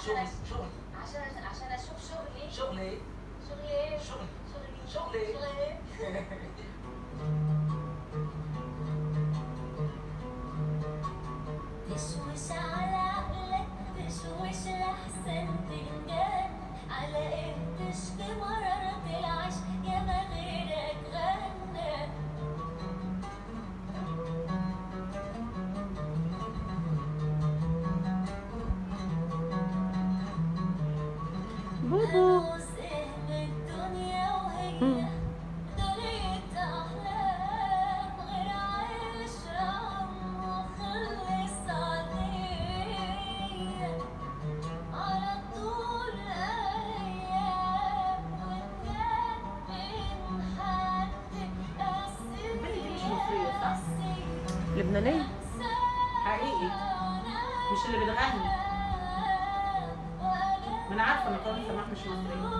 شغلي شغلي عشان اشوف شغلي شغلي شغلي شغلي شغلي شغلي تشوش على عقلك تشوش لحسن تنجن على ايه تشكي مرارة العيش يا ما غيرك غنى بوبو. هنوز ايه من الدنيا وهي دنيا احلام غير عشرة مخلص عليا على طول ايام وكان من حد البنت دي مش مصرية صح؟ لبنانية حقيقي مش اللي بتغني. ما انا عارفه ان طارق سماح مش مصري.